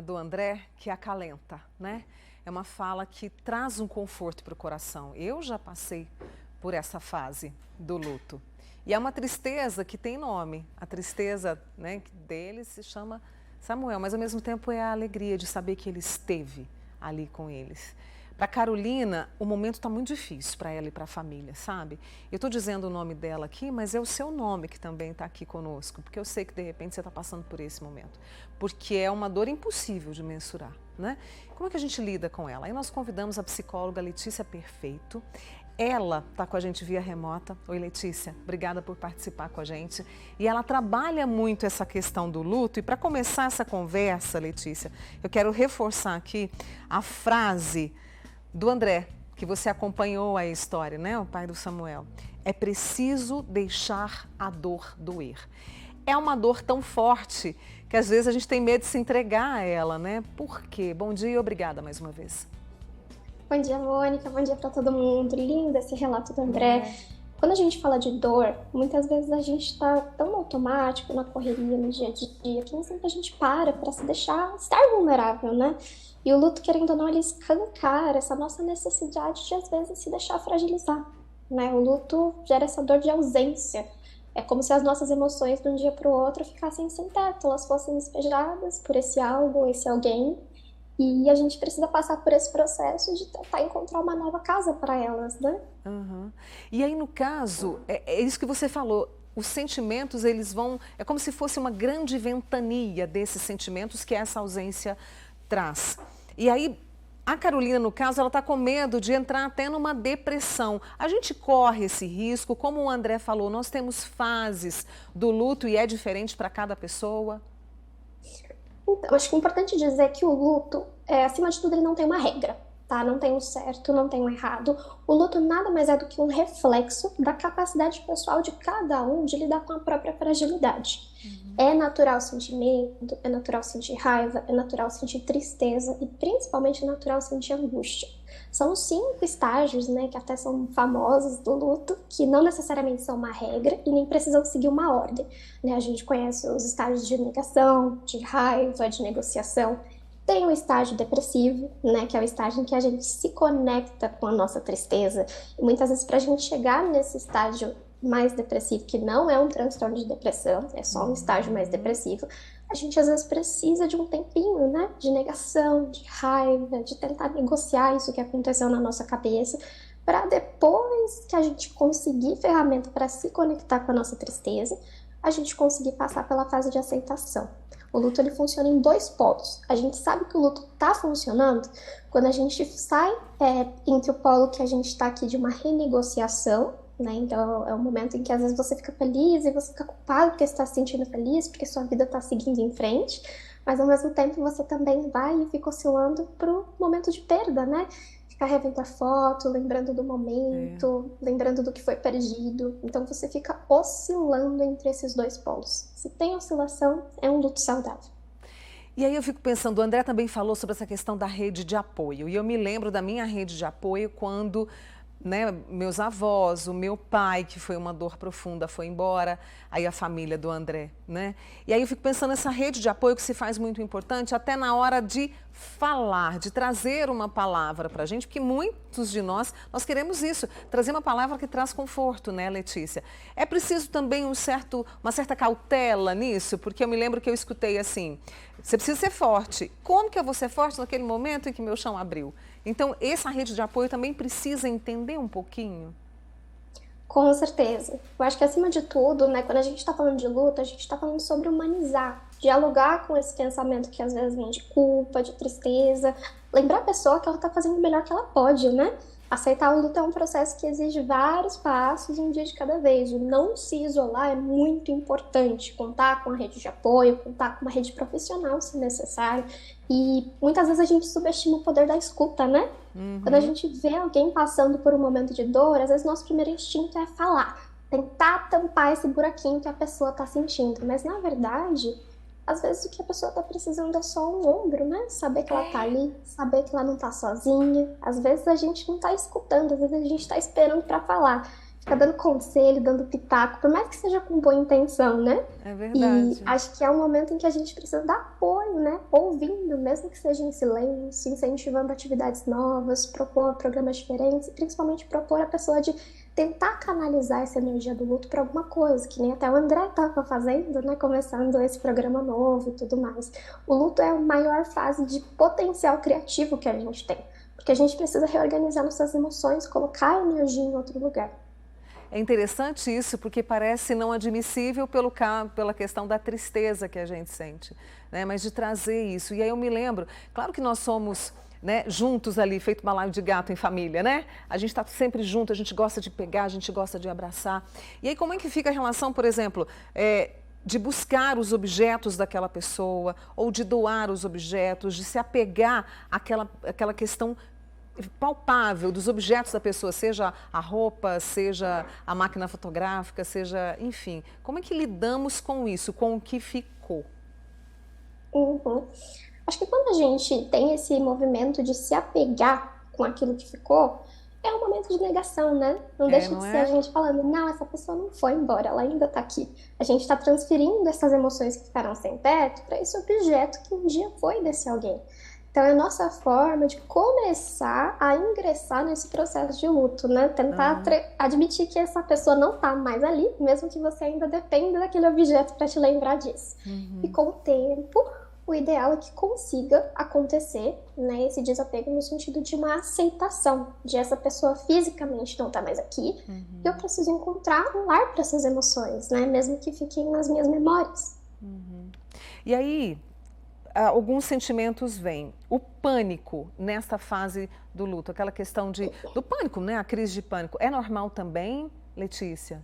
do André que acalenta, né? É uma fala que traz um conforto para o coração. Eu já passei por essa fase do luto. E é uma tristeza que tem nome. A tristeza, né, dele se chama Samuel, mas ao mesmo tempo é a alegria de saber que ele esteve ali com eles. Para Carolina, o momento está muito difícil para ela e para a família, sabe? Eu estou dizendo o nome dela aqui, mas é o seu nome que também está aqui conosco, porque eu sei que de repente você está passando por esse momento. Porque é uma dor impossível de mensurar, né? Como é que a gente lida com ela? Aí nós convidamos a psicóloga Letícia Perfeito. Ela está com a gente via remota. Oi, Letícia, obrigada por participar com a gente. E ela trabalha muito essa questão do luto. E para começar essa conversa, Letícia, eu quero reforçar aqui a frase do André, que você acompanhou a história, né? O pai do Samuel. É preciso deixar a dor doer. É uma dor tão forte que às vezes a gente tem medo de se entregar a ela, né? Por quê? Bom dia e obrigada mais uma vez. Bom dia, Mônica. Bom dia para todo mundo. Lindo esse relato do André. Quando a gente fala de dor, muitas vezes a gente está tão automático na correria, no dia a dia, que nem sempre a gente para se deixar estar vulnerável, né? E o luto, querendo ou não, ele escancara essa nossa necessidade de, às vezes, se deixar fragilizar, né? O luto gera essa dor de ausência. É como se as nossas emoções, de um dia para o outro, ficassem sem teto, elas fossem despejadas por esse algo, esse alguém. E a gente precisa passar por esse processo de tentar encontrar uma nova casa para elas, né? Uhum. E aí, no caso, é isso que você falou, os sentimentos, eles vão... É como se fosse uma grande ventania desses sentimentos que essa ausência traz. E aí, a Carolina, no caso, ela está com medo de entrar até numa depressão. A gente corre esse risco, como o André falou, nós temos fases do luto e é diferente para cada pessoa. Então, acho que é importante dizer que o luto, acima de tudo, ele não tem uma regra, tá? Não tem um certo, não tem um errado. O luto nada mais é do que um reflexo da capacidade pessoal de cada um de lidar com a própria fragilidade. É natural sentir medo, é natural sentir raiva, é natural sentir tristeza e principalmente é natural sentir angústia. São os 5 estágios, né, que até são famosos do luto, que não necessariamente são uma regra e nem precisam seguir uma ordem, né? A gente conhece os estágios de negação, de raiva, de negociação. Tem o estágio depressivo, né, que é o estágio em que a gente se conecta com a nossa tristeza. E muitas vezes, para a gente chegar nesse estágio mais depressivo, que não é um transtorno de depressão, é só um estágio mais depressivo, a gente às vezes precisa de um tempinho, né, de negação, de raiva, de tentar negociar isso que aconteceu na nossa cabeça, para depois que a gente conseguir ferramenta para se conectar com a nossa tristeza, a gente conseguir passar pela fase de aceitação. O luto, ele funciona em 2 polos. A gente sabe que o luto está funcionando quando a gente sai entre o polo que a gente está aqui de uma renegociação, né? Então é um momento em que às vezes você fica feliz e você fica culpado porque você está se sentindo feliz, porque sua vida está seguindo em frente, mas ao mesmo tempo você também vai e fica oscilando para o momento de perda, né? Ficar revendo a foto, lembrando do momento, lembrando do que foi perdido. Então você fica oscilando entre esses 2 polos. Se tem oscilação, é um luto saudável. E aí eu fico pensando, o André também falou sobre essa questão da rede de apoio. E eu me lembro da minha rede de apoio quando, né, meus avós, o meu pai, que foi uma dor profunda, foi embora, aí a família do André, né? E aí eu fico pensando nessa rede de apoio que se faz muito importante até na hora de falar, de trazer uma palavra para a gente, porque muitos de nós queremos isso, trazer uma palavra que traz conforto, né, Letícia? É preciso também uma certa cautela nisso, porque eu me lembro que eu escutei assim, você precisa ser forte. Como que eu vou ser forte naquele momento em que meu chão abriu? Então, essa rede de apoio também precisa entender um pouquinho? Com certeza. Eu acho que acima de tudo, né, quando a gente está falando de luta, a gente está falando sobre humanizar, dialogar com esse pensamento que às vezes vem de culpa, de tristeza, lembrar a pessoa que ela está fazendo o melhor que ela pode, né? Aceitar o luto é um processo que exige vários passos, um dia de cada vez. O não se isolar é muito importante. Contar com a rede de apoio, contar com uma rede profissional, se necessário. E muitas vezes a gente subestima o poder da escuta, né? Quando a gente vê alguém passando por um momento de dor, às vezes nosso primeiro instinto é falar, tentar tampar esse buraquinho que a pessoa está sentindo. Mas, na verdade, às vezes o que a pessoa está precisando é só um ombro, né? Saber que ela está ali, saber que ela não está sozinha. Às vezes a gente não está escutando, às vezes a gente está esperando para falar. fica dando conselho, dando pitaco, por mais que seja com boa intenção, né? É E verdade. acho que é um momento em que a gente precisa dar apoio, né? Ouvindo, mesmo que seja em silêncio, incentivando atividades novas, propor programas diferentes, e principalmente propor a pessoa de tentar canalizar essa energia do luto para alguma coisa, que nem até o André estava fazendo, né? Começando esse programa novo e tudo mais. O luto é a maior fase de potencial criativo que a gente tem, porque a gente precisa reorganizar nossas emoções, colocar a energia em outro lugar. É interessante isso, porque parece não admissível pela questão da tristeza que a gente sente, né? Mas de trazer isso. E aí eu me lembro, claro que nós somos, né, juntos ali, feito balaio de gato em família, né? A gente está sempre junto, a gente gosta de pegar, a gente gosta de abraçar. E aí como é que fica a relação, por exemplo, de buscar os objetos daquela pessoa, ou de doar os objetos, de se apegar àquela questão palpável dos objetos da pessoa, seja a roupa, seja a máquina fotográfica, seja, enfim. Como é que lidamos com isso, com o que ficou? Uhum. Acho que quando a gente tem esse movimento de se apegar com aquilo que ficou, é um momento de negação, né? Não É, deixa de não ser a é? gente falando, não, essa pessoa não foi embora, ela ainda tá aqui. A gente está transferindo essas emoções que ficaram sem teto para esse objeto que um dia foi desse alguém. Então é a nossa forma de começar a ingressar nesse processo de luto, né? Tentar Aham. admitir que essa pessoa não tá mais ali, mesmo que você ainda dependa daquele objeto para te lembrar disso. E Uhum. com o tempo, o ideal é que consiga acontecer, né, esse desapego no sentido de uma aceitação de essa pessoa fisicamente não tá mais aqui, e eu Uhum. preciso encontrar um lar para essas emoções, né, mesmo que fiquem nas minhas memórias. Uhum. E aí, alguns sentimentos vêm. O pânico nesta fase do luto, aquela questão do pânico, né? A crise de pânico. É normal também, Letícia?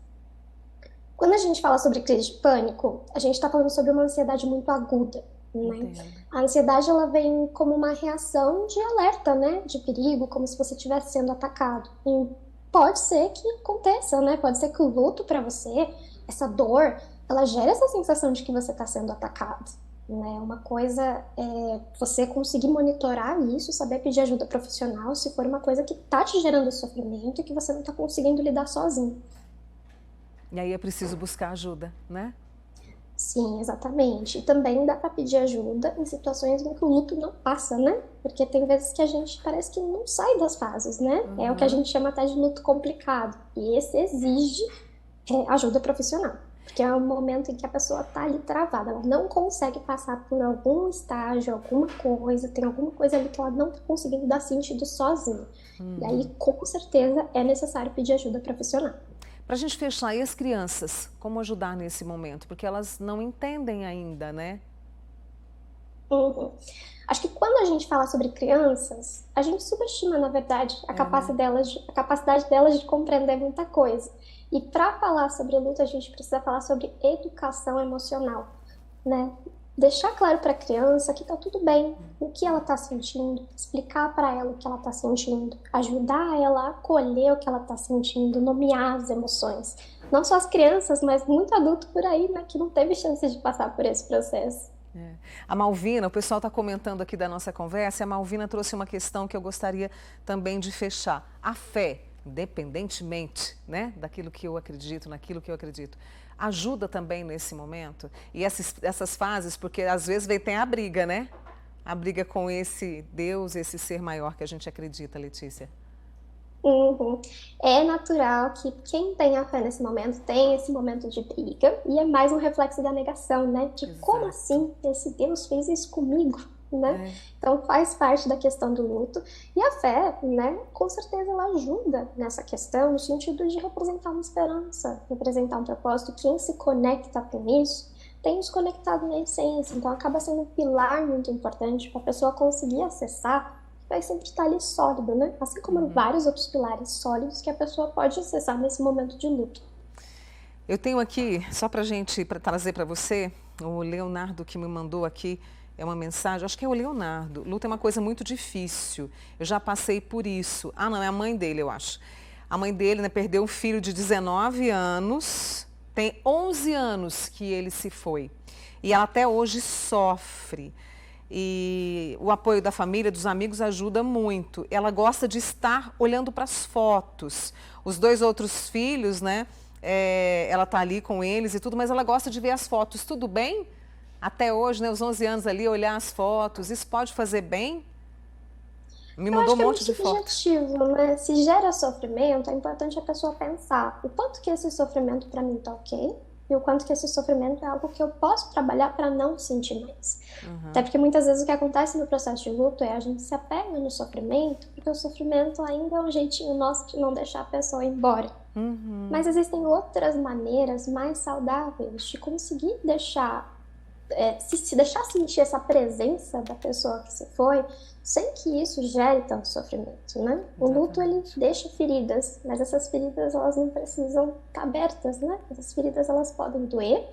Quando a gente fala sobre crise de pânico, a gente está falando sobre uma ansiedade muito aguda, né? Entendo. A ansiedade ela vem como uma reação de alerta, né? De perigo, como se você estivesse sendo atacado. E pode ser que aconteça, né? Pode ser que o luto para você, essa dor, ela gera essa sensação de que você está sendo atacado. Né? Uma coisa é você conseguir monitorar isso, saber pedir ajuda profissional se for uma coisa que está te gerando sofrimento e que você não está conseguindo lidar sozinho. E aí é preciso buscar ajuda, né? Sim, exatamente. E também dá para pedir ajuda em situações em que o luto não passa, né? Porque tem vezes que a gente parece que não sai das fases, né? É o que a Aham. gente chama até de luto complicado. E esse exige ajuda profissional. Porque é um momento em que a pessoa tá ali travada, ela não consegue passar por algum estágio, alguma coisa, tem alguma coisa ali que ela não tá conseguindo dar sentido sozinha. E aí, com certeza, é necessário pedir ajuda profissional. Para a gente fechar, e as crianças? Como ajudar nesse momento? Porque elas não entendem ainda, né? Uhum. Acho que quando a gente fala sobre crianças, a gente subestima, na verdade, É, né? a capacidade delas de compreender muita coisa. E para falar sobre luto, a gente precisa falar sobre educação emocional, né? Deixar claro para a criança que tá tudo bem, o que ela tá sentindo, explicar para ela o que ela tá sentindo, ajudar ela a acolher o que ela tá sentindo, nomear as emoções. Não só as crianças, mas muito adulto por aí, né, que não teve chance de passar por esse processo. É. A Malvina, o pessoal está comentando aqui da nossa conversa, e a Malvina trouxe uma questão que eu gostaria também de fechar. A fé, independentemente, né, daquilo que eu acredito, naquilo que eu acredito, ajuda também nesse momento? E essas fases, porque às vezes tem a briga, né? A briga com esse Deus, esse ser maior que a gente acredita, Letícia. Uhum. É natural que quem tem a fé nesse momento tem esse momento de briga e é mais um reflexo da negação, né? De como Exato. assim esse Deus fez isso comigo, né? É. Então faz parte da questão do luto e a fé, né? Com certeza ela ajuda nessa questão no sentido de representar uma esperança, representar um propósito. Quem se conecta com isso tem nos conectado na essência, então acaba sendo um pilar muito importante para a pessoa conseguir acessar vai sempre estar ali sólido, né? Assim como vários outros pilares sólidos que a pessoa pode acessar nesse momento de luto. Eu tenho aqui, só para gente, para trazer para você, o Leonardo que me mandou aqui, é uma mensagem, acho que é o Leonardo. Luta é uma coisa muito difícil, eu já passei por isso. Ah, não, é a mãe dele, eu acho. A mãe dele, né, perdeu um filho de 19 anos, tem 11 anos que ele se foi. E ela até hoje sofre. e o apoio da família, dos amigos ajuda muito. Ela gosta de estar olhando para as fotos. Os 2 outros filhos, né? Ela está ali com eles e tudo, mas ela gosta de ver as fotos. Tudo bem? Até hoje, né, os 11 anos ali, olhar as fotos, isso pode fazer bem? Me Eu mandou acho um que é muito monte de fotos. subjetivo, né? Se gera sofrimento, é importante a pessoa pensar o quanto que esse sofrimento para mim tá ok e o quanto que esse sofrimento é algo que eu posso trabalhar para não sentir mais. Até porque muitas vezes o que acontece no processo de luto é a gente se apega no sofrimento, porque o sofrimento ainda é um jeitinho nosso de não deixar a pessoa ir embora. Mas existem outras maneiras mais saudáveis de conseguir deixar se deixar sentir essa presença da pessoa que se foi, sem que isso gere tanto sofrimento, né? O luto, ele deixa feridas, mas essas feridas, elas não precisam estar abertas, né? Essas feridas, elas podem doer,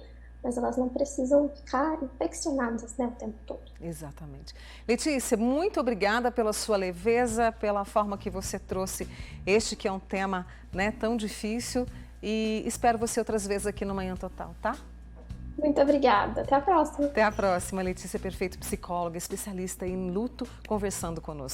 mas elas não precisam ficar infeccionadas, né, o tempo todo. Exatamente. Letícia, muito obrigada pela sua leveza, pela forma que você trouxe este que é um tema, né, tão difícil, e espero você outras vezes aqui no Manhã Total, tá? Muito obrigada. Até a próxima. Até a próxima. Letícia Perfeito, psicóloga, especialista em luto, conversando conosco.